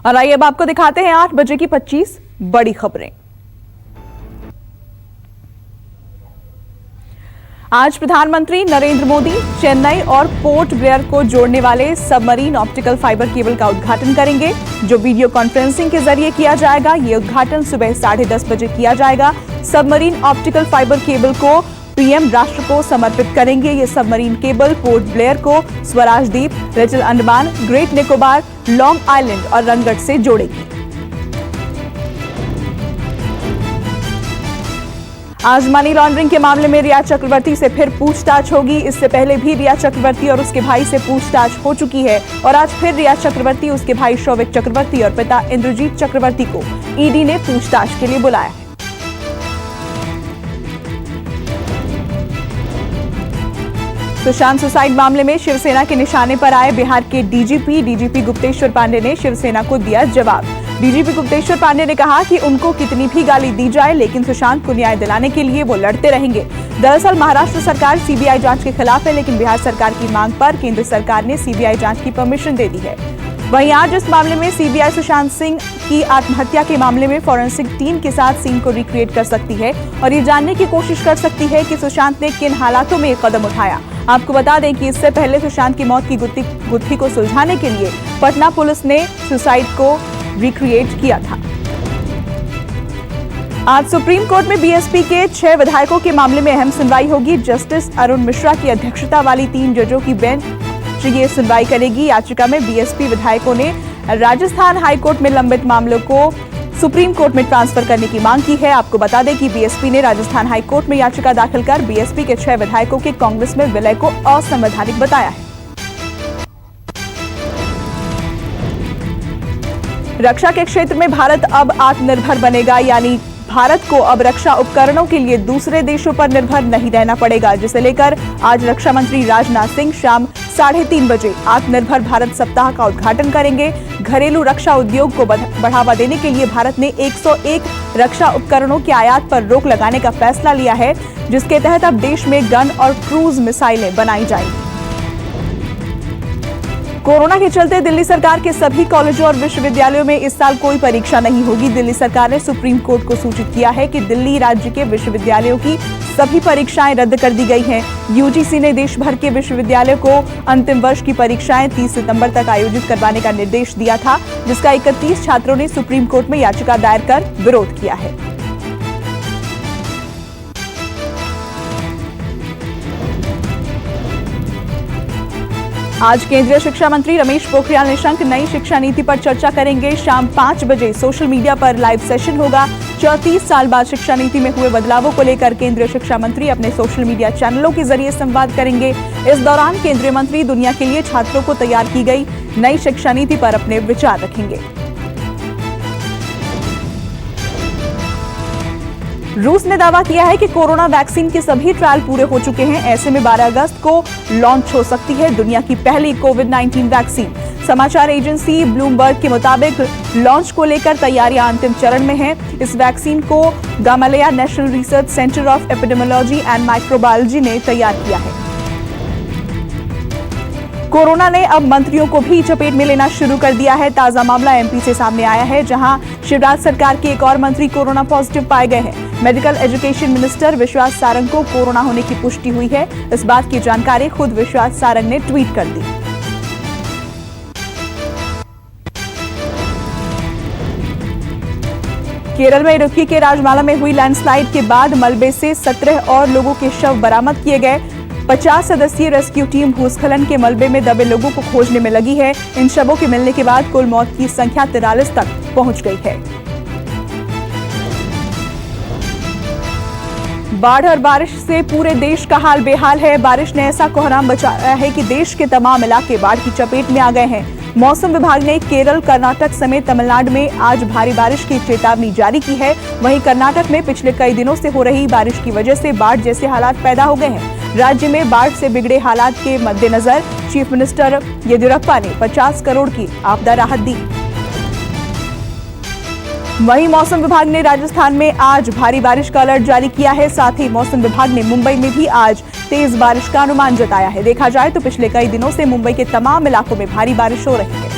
और आइए अब आपको दिखाते हैं 8 बजे की 25 बड़ी खबरें। आज प्रधानमंत्री नरेंद्र मोदी चेन्नई और पोर्ट ब्लेयर को जोड़ने वाले सबमरीन ऑप्टिकल फाइबर केबल का उद्घाटन करेंगे, जो वीडियो कॉन्फ्रेंसिंग के जरिए किया जाएगा। ये उद्घाटन सुबह 10:30 बजे किया जाएगा। सबमरीन ऑप्टिकल फाइबर केबल को पीएम राष्ट्र को समर्पित करेंगे। ये सबमरीन केबल पोर्ट ब्लेयर को स्वराज द्वीप, little Andaman, great Nicobar, long island और रंगट से जोड़ेगी। आज मनी लॉन्ड्रिंग के मामले में रिया चक्रवर्ती से फिर पूछताछ होगी। इससे पहले भी रिया चक्रवर्ती और उसके भाई से पूछताछ हो चुकी है और आज फिर रिया चक्रवर्ती, उसके भाई शौविक चक्रवर्ती और पिता इंद्रजीत चक्रवर्ती को ईडी ने पूछताछ के लिए बुलाया है। सुशांत सुसाइड मामले में शिवसेना के निशाने पर आए बिहार के डीजीपी गुप्तेश्वर पांडे ने शिवसेना को दिया जवाब। डीजीपी गुप्तेश्वर पांडे ने कहा कि उनको कितनी भी गाली दी जाए, लेकिन सुशांत को न्याय दिलाने के लिए वो लड़ते रहेंगे। दरअसल महाराष्ट्र सरकार सीबीआई जांच के खिलाफ है, लेकिन बिहार सरकार की मांग पर केंद्र सरकार ने सीबीआई जांच की परमिशन दे दी है। वहीं आज इस मामले में सीबीआई सुशांत सिंह की आत्महत्या के मामले में फॉरेंसिक टीम के साथ सीन को रिक्रिएट कर सकती है और ये जानने की कोशिश कर सकती है कि सुशांत ने किन हालातों में कदम उठाया। आपको बता दें कि इससे पहले सुशांत की मौत की गुत्थी को सुलझाने के लिए पटना पुलिस ने सुसाइड को रिक्रिएट किया था। आज सुप्रीम कोर्ट में बीएसपी के 6 विधायकों के मामले में अहम सुनवाई होगी। जस्टिस अरुण मिश्रा की अध्यक्षता वाली 3 जजों की बेंच ये सुनवाई करेगी। याचिका में बीएसपी विधायकों ने राजस्थान हाईकोर्ट में लंबित मामलों को सुप्रीम कोर्ट में ट्रांसफर करने की मांग की है। आपको बता दें कि बीएसपी ने राजस्थान हाईकोर्ट में याचिका दाखिल कर बीएसपी के 6 विधायकों के कांग्रेस में विलय को असंवैधानिक बताया है। रक्षा के क्षेत्र में भारत अब आत्मनिर्भर बनेगा, यानी भारत को अब रक्षा उपकरणों के लिए दूसरे देशों पर निर्भर नहीं रहना पड़ेगा, जिसे लेकर आज रक्षा मंत्री राजनाथ सिंह शाम 3:30 बजे आत्मनिर्भर भारत सप्ताह का उद्घाटन करेंगे। घरेलू रक्षा उद्योग को बढ़ावा देने के लिए भारत ने 101 रक्षा उपकरणों के आयात पर रोक लगाने का फैसला लिया है, जिसके तहत अब देश में गन और क्रूज मिसाइलें बनाई जाएंगी। कोरोना के चलते दिल्ली सरकार के सभी कॉलेजों और विश्वविद्यालयों में इस साल कोई परीक्षा नहीं होगी। दिल्ली सरकार ने सुप्रीम कोर्ट को सूचित किया है कि दिल्ली राज्य के विश्वविद्यालयों की सभी परीक्षाएं रद्द कर दी गई हैं। यूजीसी ने देश भर के विश्वविद्यालयों को अंतिम वर्ष की परीक्षाएं 30 सितंबर तक आयोजित करवाने का निर्देश दिया था, जिसका 31 छात्रों ने सुप्रीम कोर्ट में याचिका दायर कर विरोध किया है। आज केंद्रीय शिक्षा मंत्री रमेश पोखरियाल निशंक नई शिक्षा नीति पर चर्चा करेंगे। शाम 5 बजे सोशल मीडिया पर लाइव सेशन होगा। 34 साल बाद शिक्षा नीति में हुए बदलावों को लेकर केंद्रीय शिक्षा मंत्री अपने सोशल मीडिया चैनलों के जरिए संवाद करेंगे। इस दौरान केंद्रीय मंत्री दुनिया के लिए छात्रों को तैयार की गई नई शिक्षा नीति पर अपने विचार रखेंगे। रूस ने दावा किया है कि कोरोना वैक्सीन के सभी ट्रायल पूरे हो चुके हैं। ऐसे में 12 अगस्त को लॉन्च हो सकती है दुनिया की पहली कोविड-19 वैक्सीन। समाचार एजेंसी ब्लूमबर्ग के मुताबिक लॉन्च को लेकर तैयारियां अंतिम चरण में हैं। इस वैक्सीन को Gamaleya national research centre of epidemiology and microbiology ने तैयार किया है। कोरोना ने अब मंत्रियों को भी चपेट में लेना शुरू कर दिया है। ताजा मामला एमपी से सामने आया है, जहां शिवराज सरकार के एक और मंत्री कोरोना पॉजिटिव पाए गए हैं। मेडिकल एजुकेशन मिनिस्टर विश्वास सारंग को कोरोना होने की पुष्टि हुई है। इस बात की जानकारी खुद विश्वास सारंग ने ट्वीट कर दी। केरल में इडुक्की के राजमाला में हुई लैंडस्लाइड के बाद मलबे से 17 और लोगों के शव बरामद किए गए। 50 सदस्यीय रेस्क्यू टीम भूस्खलन के मलबे में दबे लोगों को खोजने में लगी है। इन शवों के मिलने के बाद कुल मौत की संख्या 43 तक पहुंच गई है। बाढ़ और बारिश से पूरे देश का हाल बेहाल है। बारिश ने ऐसा कोहराम मचाया है कि देश के तमाम इलाके बाढ़ की चपेट में आ गए हैं। मौसम विभाग ने केरल, कर्नाटक समेत तमिलनाडु में आज भारी बारिश की चेतावनी जारी की है। वहीं कर्नाटक में पिछले कई दिनों से हो रही बारिश की वजह से बाढ़ जैसे हालात पैदा हो गए हैं। राज्य में बाढ़ से बिगड़े हालात के मद्देनजर चीफ मिनिस्टर येदियुरप्पा ने 50 करोड़ की आपदा राहत दी। वहीं मौसम विभाग ने राजस्थान में आज भारी बारिश का अलर्ट जारी किया है। साथ ही मौसम विभाग ने मुंबई में भी आज तेज बारिश का अनुमान जताया है। देखा जाए तो पिछले कई दिनों से मुंबई के तमाम इलाकों में भारी बारिश हो रही है।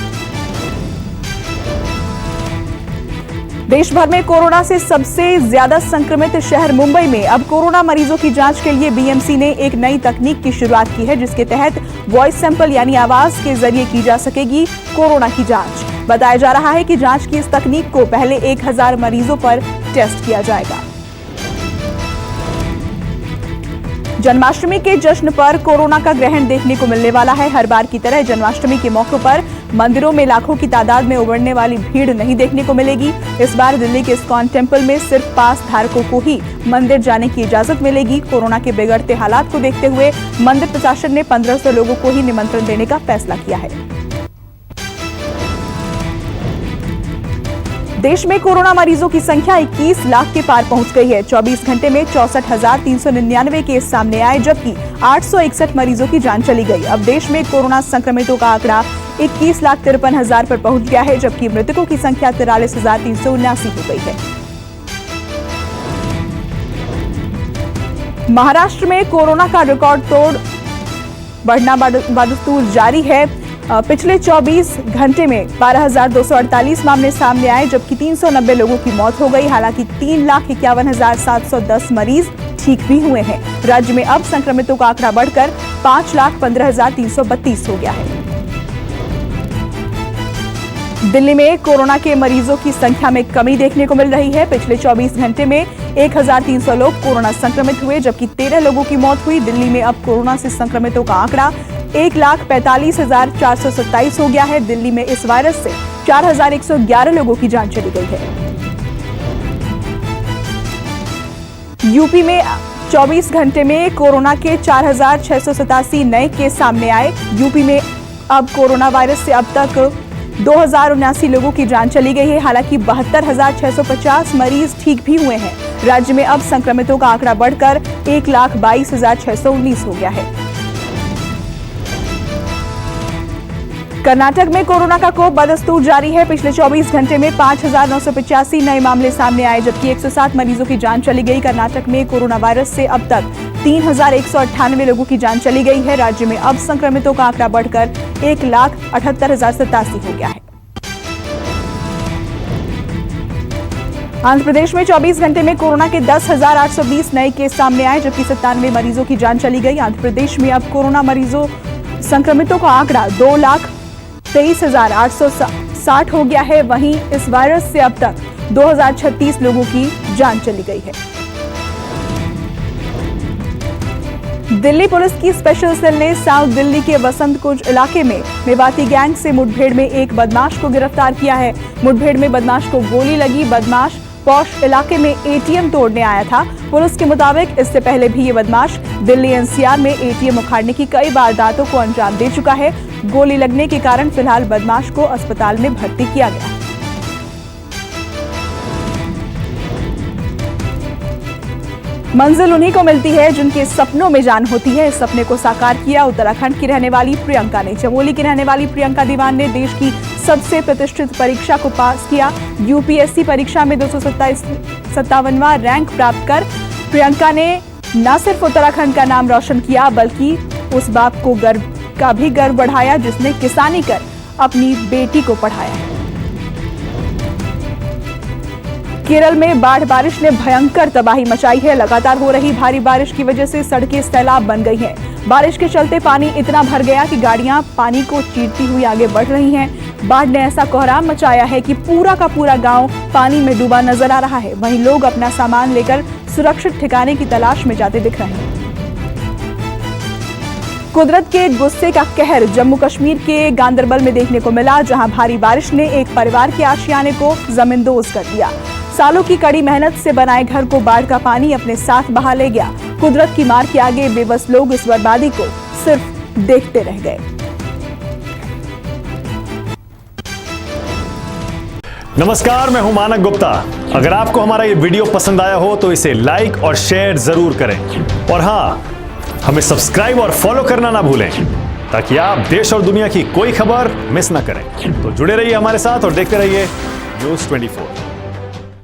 देश भर में कोरोना से सबसे ज्यादा संक्रमित शहर मुंबई में अब कोरोना मरीजों की जांच के लिए बीएमसी ने एक नई तकनीक की शुरुआत की है, जिसके तहत वॉइस सैंपल यानी आवाज के जरिए की जा सकेगी कोरोना की जांच। बताया जा रहा है कि जांच की इस तकनीक को पहले 1000 मरीजों पर टेस्ट किया जाएगा। जन्माष्टमी के जश्न पर कोरोना का ग्रहण देखने को मिलने वाला है। हर बार की तरह जन्माष्टमी के मौके पर मंदिरों में लाखों की तादाद में उमड़ने वाली भीड़ नहीं देखने को मिलेगी। इस बार दिल्ली के इस्कॉन टेम्पल में सिर्फ पास धारकों को ही मंदिर जाने की इजाजत मिलेगी। कोरोना के बिगड़ते हालात को देखते हुए मंदिर प्रशासन ने 1500 लोगों को ही निमंत्रण देने का फैसला किया है। देश में कोरोना मरीजों की संख्या 21 लाख के पार पहुंच गई है। 24 घंटे में 64,399 केस सामने आए, जबकि 861 मरीजों की जान चली गई। अब देश में कोरोना संक्रमितों का आंकड़ा 21,53,000 पर पहुंच गया है, जबकि मृतकों की संख्या 43,379 हो गई है। महाराष्ट्र में कोरोना का रिकॉर्ड तोड़ बढ़ना बदस्तूर जारी है। पिछले 24 घंटे में 12,248 मामले सामने आए, जबकि 390 लोगों की मौत हो गई। हालांकि 3,51,710 मरीज ठीक भी हुए हैं। राज्य में अब संक्रमितों का आंकड़ा बढ़कर 5,15,332 हो गया है। दिल्ली में कोरोना के मरीजों की संख्या में कमी देखने को मिल रही है। पिछले 24 घंटे में 1,300 लोग कोरोना संक्रमित हुए, जबकि 13 लोगों की मौत हुई। दिल्ली में अब कोरोना से संक्रमितों का आंकड़ा 1,45,427 हो गया है। दिल्ली में इस वायरस से 4,111 लोगों की जान चली गई है। यूपी में 24 घंटे में कोरोना के 4,687 नए केस सामने आए। यूपी में अब कोरोना वायरस से अब तक 2,079 लोगों की जान चली गई है। हालांकि 72,650 मरीज ठीक भी हुए हैं। राज्य में अब संक्रमितों का आंकड़ा बढ़कर 1,22,619 हो गया है। कर्नाटक में कोरोना का कोप बदस्तूर जारी है। पिछले 24 घंटे में 5,985 नए मामले सामने आए, जबकि 107 मरीजों की जान चली गई। कर्नाटक में कोरोना वायरस से अब तक 3,198 लोगों की जान चली गई है। राज्य में अब संक्रमितों का आंकड़ा बढ़कर 1,78,087 हो गया है। आंध्र प्रदेश में 24 घंटे में कोरोना के 10,820 नए केस सामने आए, जबकि 97 मरीजों की जान चली गई। आंध्र प्रदेश में अब कोरोना मरीजों संक्रमितों का आंकड़ा 2,23,860 हो गया है। वहीं इस वायरस से अब तक 2,036 लोगों की जान चली गई है। दिल्ली पुलिस की स्पेशल सेल ने साउथ दिल्ली के वसंत कुंज इलाके में मेवाती गैंग से मुठभेड़ में एक बदमाश को गिरफ्तार किया है। मुठभेड़ में बदमाश को गोली लगी। बदमाश पौश इलाके में एटीएम तोड़ने आया था। पुलिस के मुताबिक इससे पहले भी ये बदमाश दिल्ली एनसीआर में एटीएम उखाड़ने की कई वारदातों को अंजाम दे चुका है। गोली लगने के कारण फिलहाल बदमाश को अस्पताल में भर्ती किया गया। मंजिल उन्हीं को मिलती है जिनके सपनों में जान होती है। इस सपने को साकार किया उत्तराखंड की रहने वाली प्रियंका ने। चमोली की रहने वाली प्रियंका दीवान ने देश की सबसे प्रतिष्ठित परीक्षा को पास किया। यूपीएससी परीक्षा में 257वां रैंक प्राप्त कर प्रियंका ने न सिर्फ उत्तराखंड का नाम रोशन किया, बल्कि उस बाप को गर्व का भी गर्व बढ़ाया जिसने किसानी कर अपनी बेटी को पढ़ाया है। केरल में बारिश ने भयंकर तबाही मचाई है। लगातार हो रही भारी बारिश की वजह से सड़कें सैलाब बन गई हैं। बारिश के चलते पानी इतना भर गया कि गाड़ियां पानी को चीरती हुई आगे बढ़ रही हैं। बाढ़ ने ऐसा कोहराम मचाया है कि पूरा का पूरा गांव पानी में डूबा नजर आ रहा है। वहीं लोग अपना सामान लेकर सुरक्षित ठिकाने की तलाश में जाते दिख रहे हैं। कुदरत के गुस्से का कहर जम्मू कश्मीर के गांदरबल में देखने को मिला, जहां भारी बारिश ने एक परिवार के आशियाने को जमींदोज कर दिया। सालों की कड़ी मेहनत से बनाए घर को बाढ़ का पानी अपने साथ बहा ले गया। कुदरत की मार के आगे बेबस लोग इस बर्बादी को सिर्फ देखते रह गए। नमस्कार, मैं हूं मानक गुप्ता। अगर आपको हमारा ये वीडियो पसंद आया हो तो इसे लाइक और शेयर जरूर करें, और हां, हमें सब्सक्राइब और फॉलो करना ना भूलें ताकि आप देश और दुनिया की कोई खबर मिस ना करें। तो जुड़े रहिए हमारे साथ और देखते रहिए न्यूज़ 24।